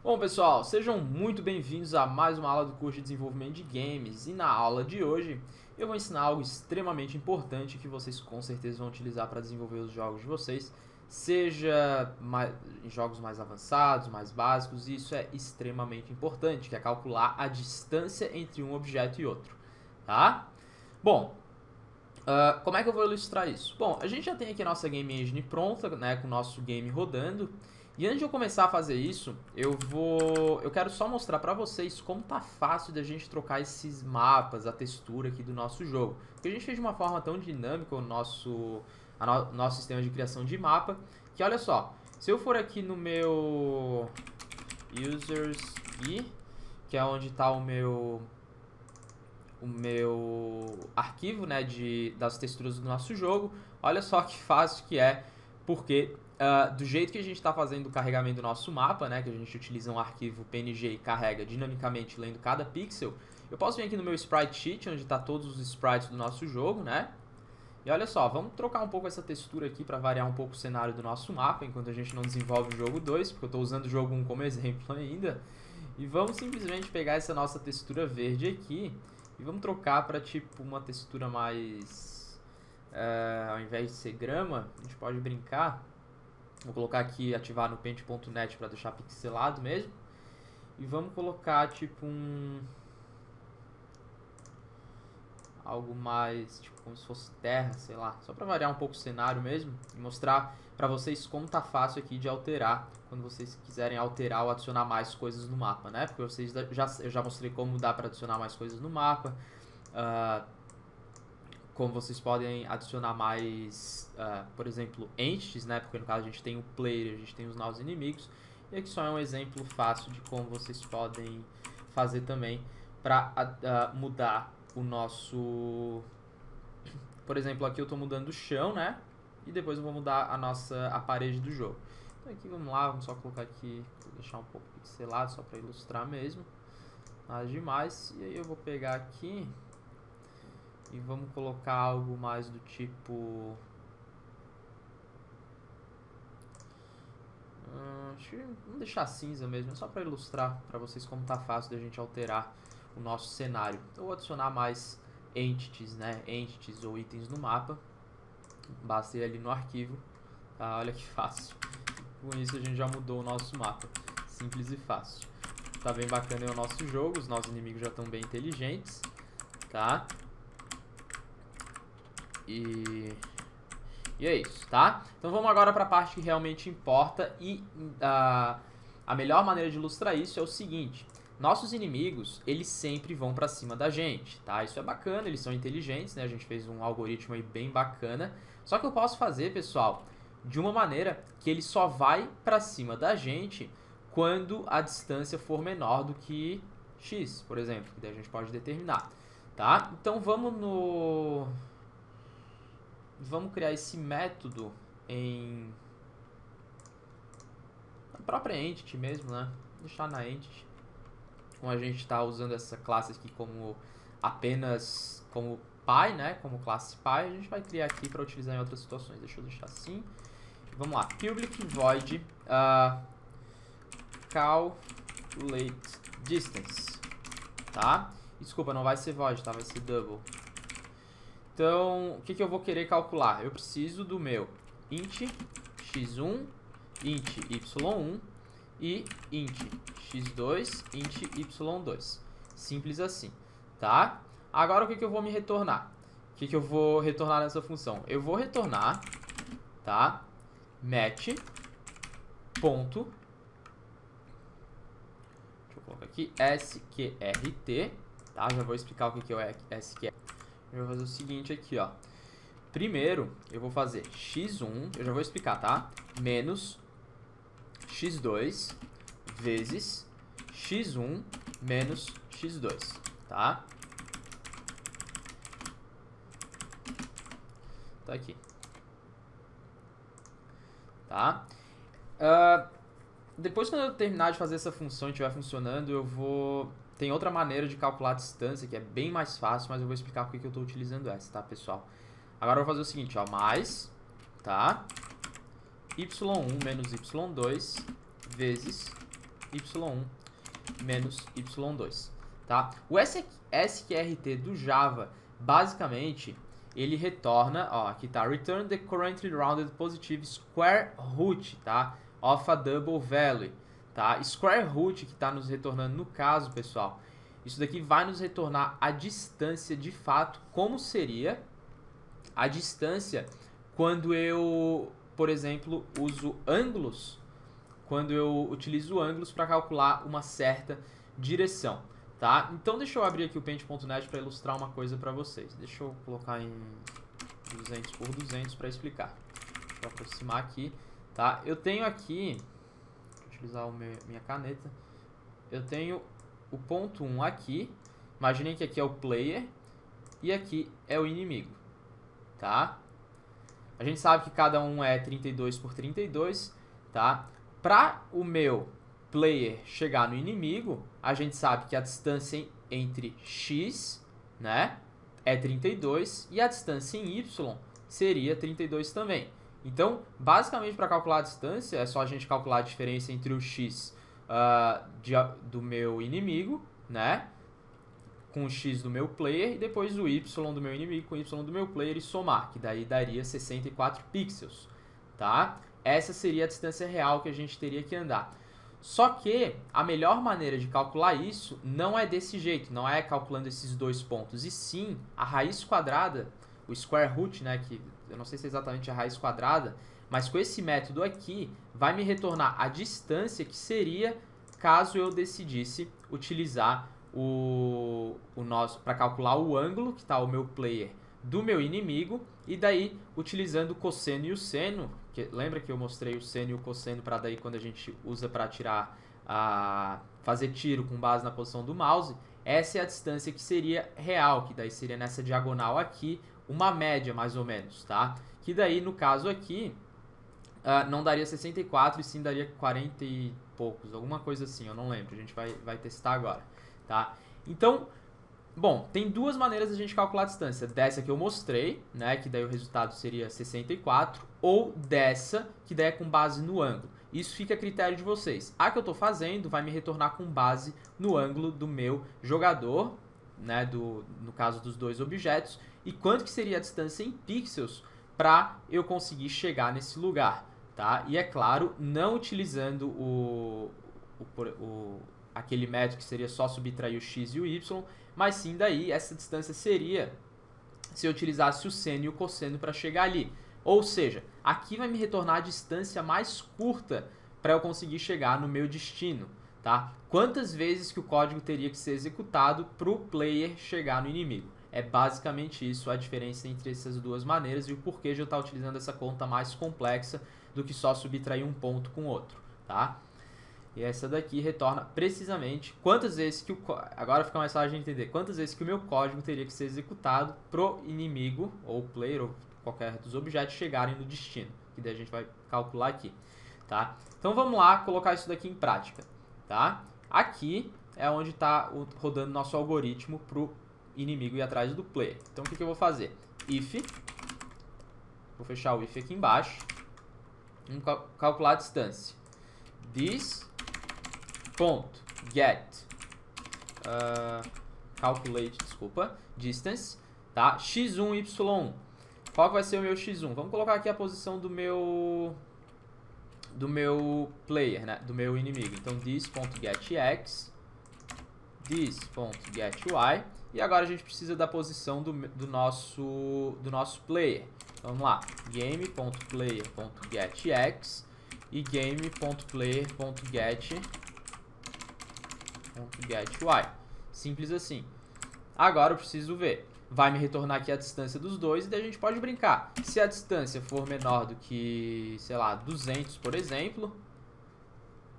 Bom, pessoal, sejam muito bem-vindos a mais uma aula do curso de desenvolvimento de games. E na aula de hoje eu vou ensinar algo extremamente importante que vocês com certeza vão utilizar para desenvolver os jogos de vocês, seja em jogos mais avançados, mais básicos. E isso é extremamente importante, que é calcular a distância entre um objeto e outro, tá? Bom, como é que eu vou ilustrar isso? Bom, a gente já tem aqui a nossa Game Engine pronta, né, com o nosso game rodando. E antes de eu começar a fazer isso, eu quero só mostrar pra vocês como tá fácil da gente trocar esses mapas, a textura aqui do nosso jogo. Porque a gente fez de uma forma tão dinâmica o nosso sistema de criação de mapa, que olha só, se eu for aqui no meu users e que é onde está o meu arquivo, né, das texturas do nosso jogo, olha só que fácil que é, porque do jeito que a gente está fazendo o carregamento do nosso mapa, né, que a gente utiliza um arquivo PNG e carrega dinamicamente lendo cada pixel, eu posso vir aqui no meu sprite sheet, onde está todos os sprites do nosso jogo, né? E olha só, vamos trocar um pouco essa textura aqui para variar um pouco o cenário do nosso mapa, enquanto a gente não desenvolve o jogo 2, porque eu estou usando o jogo 1 como exemplo ainda. E vamos simplesmente pegar essa nossa textura verde aqui e vamos trocar para tipo uma textura mais... ao invés de ser grama, a gente pode brincar. Vou colocar aqui, ativar no paint.net para deixar pixelado mesmo. E vamos colocar tipo algo mais, tipo, como se fosse terra, sei lá. Só para variar um pouco o cenário mesmo. E mostrar para vocês como tá fácil aqui de alterar. Quando vocês quiserem alterar ou adicionar mais coisas no mapa, né? Porque eu já mostrei como dá para adicionar mais coisas no mapa. Como vocês podem adicionar mais, por exemplo, entities, né? Porque no caso a gente tem o player, a gente tem os nossos inimigos. E aqui só é um exemplo fácil de como vocês podem fazer também para mudar o nosso... Por exemplo, aqui eu estou mudando o chão, né? E depois eu vou mudar a parede do jogo. Então aqui vamos lá, vamos só colocar aqui, vou deixar um pouco pixelado só para ilustrar mesmo. Nada demais. E aí eu vou pegar aqui... E vamos colocar algo mais do tipo... vamos deixar cinza mesmo, só para ilustrar para vocês como tá fácil da gente alterar o nosso cenário. Então, eu vou adicionar mais entities, né? Entities ou itens no mapa. Basta ir ali no arquivo. Tá? Olha que fácil. Com isso a gente já mudou o nosso mapa. Simples e fácil. Tá bem bacana aí o nosso jogo, os nossos inimigos já estão bem inteligentes. Tá? E é isso, tá? Então vamos agora para a parte que realmente importa e a melhor maneira de ilustrar isso é o seguinte: nossos inimigos, eles sempre vão para cima da gente, tá? Isso é bacana, eles são inteligentes, né? A gente fez um algoritmo aí bem bacana. Só que eu posso fazer, pessoal, de uma maneira que ele só vai para cima da gente quando a distância for menor do que x, por exemplo, que daí a gente pode determinar, tá? Então vamos criar esse método na própria entity mesmo, né? Deixar na entity. Como a gente está usando essa classe aqui apenas como pi, né? Como classe pi, a gente vai criar aqui para utilizar em outras situações. Deixa eu deixar assim. Vamos lá. Public void calculate distance, tá? Desculpa, não vai ser void, tá? Vai ser double. Então, o que eu vou querer calcular? Eu preciso do meu int x1, int y1 e int x2, int y2. Simples assim, tá? Agora, o que eu vou me retornar? O que eu vou retornar nessa função? Eu vou retornar, tá? Match ponto, deixa eu colocar aqui, sqrt, tá? Já vou explicar o que é o sqrt. Eu vou fazer o seguinte aqui, ó. Primeiro, eu vou fazer x1, eu já vou explicar, tá? Menos x2 vezes x1 menos x2, tá? Tá aqui. Tá? Depois, quando eu terminar de fazer essa função e estiver funcionando, eu vou... Tem outra maneira de calcular a distância, que é bem mais fácil, mas eu vou explicar por que eu estou utilizando essa, tá, pessoal? Agora eu vou fazer o seguinte, ó, mais, tá? y1 menos y2 vezes y1 menos y2, tá? O sqrt do Java, basicamente, ele retorna, ó, aqui tá, return the currently rounded positive square root, tá? Of a double value, tá? Square root que tá nos retornando no caso, pessoal, isso daqui vai nos retornar a distância de fato, como seria a distância quando eu, por exemplo, uso ângulos, quando eu utilizo ângulos para calcular uma certa direção, tá? Então deixa eu abrir aqui o Paint.net para ilustrar uma coisa para vocês. Deixa eu colocar em 200 por 200 para explicar. Deixa eu aproximar aqui, tá? Eu tenho aqui, vou utilizar minha caneta, eu tenho o ponto 1 aqui, imaginem que aqui é o player e aqui é o inimigo, tá? A gente sabe que cada um é 32 por 32, tá? Para o meu player chegar no inimigo, a gente sabe que a distância entre x, né, é 32 e a distância em y seria 32 também. Então, basicamente, para calcular a distância, é só a gente calcular a diferença entre o x do meu inimigo, né, com o x do meu player, e depois o y do meu inimigo com o y do meu player e somar, que daí daria 64 pixels, tá? Essa seria a distância real que a gente teria que andar. Só que a melhor maneira de calcular isso não é desse jeito, não é calculando esses dois pontos, e sim a raiz quadrada, o square root, né, que eu não sei se é exatamente a raiz quadrada, mas com esse método aqui vai me retornar a distância que seria caso eu decidisse utilizar para calcular o ângulo, que está o meu player, do meu inimigo, e daí utilizando o cosseno e o seno, lembra que eu mostrei o seno e o cosseno para daí quando a gente usa para tirar, fazer tiro com base na posição do mouse, essa é a distância que seria real, que daí seria nessa diagonal aqui, uma média mais ou menos, tá? Que daí no caso aqui, não daria 64 e sim daria 40 e poucos, alguma coisa assim, eu não lembro, a gente vai testar agora, tá? Então, bom, tem duas maneiras de a gente calcular a distância, dessa que eu mostrei, né, que daí o resultado seria 64, ou dessa, que daí é com base no ângulo. Isso fica a critério de vocês. A que eu estou fazendo vai me retornar com base no ângulo do meu jogador, né, no caso dos dois objetos, e quanto que seria a distância em pixels para eu conseguir chegar nesse lugar, tá? E é claro, não utilizando aquele método que seria só subtrair o x e o y, mas sim daí essa distância seria se eu utilizasse o seno e o cosseno para chegar ali. Ou seja, aqui vai me retornar a distância mais curta para eu conseguir chegar no meu destino, tá? Quantas vezes que o código teria que ser executado para o player chegar no inimigo? É basicamente isso a diferença entre essas duas maneiras e o porquê de eu estar utilizando essa conta mais complexa do que só subtrair um ponto com outro, tá? E essa daqui retorna precisamente quantas vezes que agora fica mais fácil de entender, quantas vezes que o meu código teria que ser executado pro inimigo, ou player, ou qualquer dos objetos chegarem no destino, que daí a gente vai calcular aqui, tá? Então vamos lá colocar isso daqui em prática, tá? Aqui é onde está rodando nosso algoritmo pro inimigo ir atrás do player. Então o que eu vou fazer? If, vou fechar o if aqui embaixo, vamos calcular a distância. Calculate, distance, tá? x1, y1. Qual que vai ser o meu x1? Vamos colocar aqui a posição do meu player, né? Do meu inimigo. Então, this.getX, this.getY, e agora a gente precisa da posição do nosso player. Então, vamos lá, game.player.getX e game.player.getY. Simples assim. Agora eu preciso ver. Vai me retornar aqui a distância dos dois e daí a gente pode brincar. Se a distância for menor do que, sei lá, 200, por exemplo,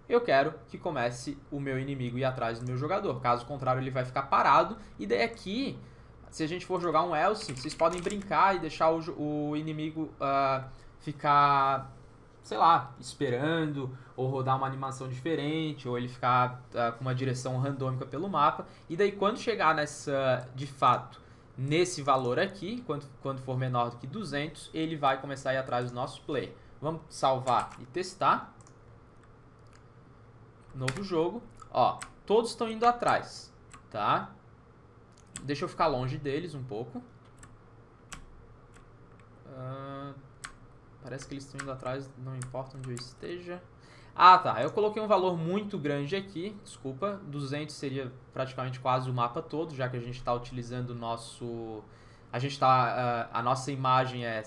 eu quero que comece o meu inimigo ir atrás do meu jogador. Caso contrário, ele vai ficar parado. E daí aqui, se a gente for jogar um else, vocês podem brincar e deixar o inimigo ficar, sei lá, esperando, ou rodar uma animação diferente, ou ele ficar com uma direção randômica pelo mapa. E daí quando chegar de fato, nesse valor aqui, quando for menor do que 200, ele vai começar a ir atrás do nosso player. Vamos salvar e testar. Novo jogo. Ó, todos estão indo atrás, tá? Deixa eu ficar longe deles um pouco. Parece que eles estão indo atrás, não importa onde eu esteja. Ah, tá. Eu coloquei um valor muito grande aqui. Desculpa. 200 seria praticamente quase o mapa todo, já que a gente está utilizando o nosso... a nossa imagem é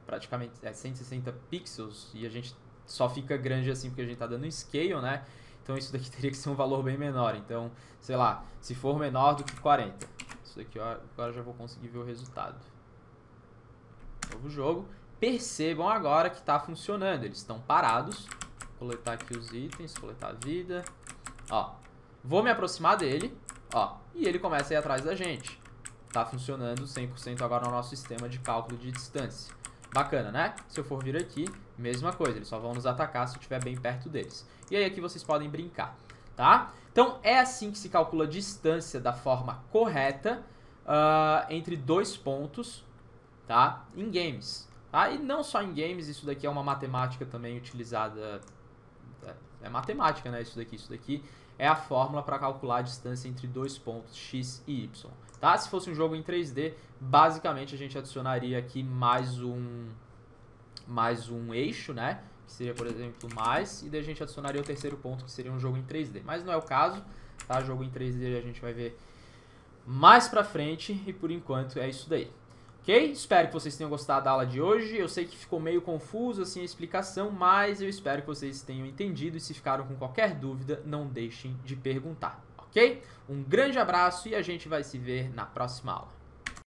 praticamente 160 pixels e a gente só fica grande assim porque a gente está dando scale, né? Então isso daqui teria que ser um valor bem menor. Então, sei lá, se for menor do que 40. Isso daqui agora já vou conseguir ver o resultado. Novo jogo. Percebam agora que está funcionando. Eles estão parados. Coletar aqui os itens, coletar a vida. Ó, vou me aproximar dele, ó, e ele começa a ir atrás da gente. Tá funcionando 100% agora no nosso sistema de cálculo de distância. Bacana, né? Se eu for vir aqui, mesma coisa, eles só vão nos atacar se eu estiver bem perto deles. E aí aqui vocês podem brincar, tá? Então é assim que se calcula a distância da forma correta entre dois pontos, tá? Em games. Tá? E não só em games, isso daqui é uma matemática também utilizada... É matemática, né? Isso daqui é a fórmula para calcular a distância entre dois pontos x e y. Tá? Se fosse um jogo em 3D, basicamente a gente adicionaria aqui mais um eixo, né? Que seria, por exemplo, mais, e daí a gente adicionaria o terceiro ponto, que seria um jogo em 3D. Mas não é o caso, tá? Jogo em 3D a gente vai ver mais pra frente, e por enquanto é isso daí. Ok? Espero que vocês tenham gostado da aula de hoje. Eu sei que ficou meio confuso assim a explicação, mas eu espero que vocês tenham entendido. E se ficaram com qualquer dúvida, não deixem de perguntar, ok? Um grande abraço e a gente vai se ver na próxima aula.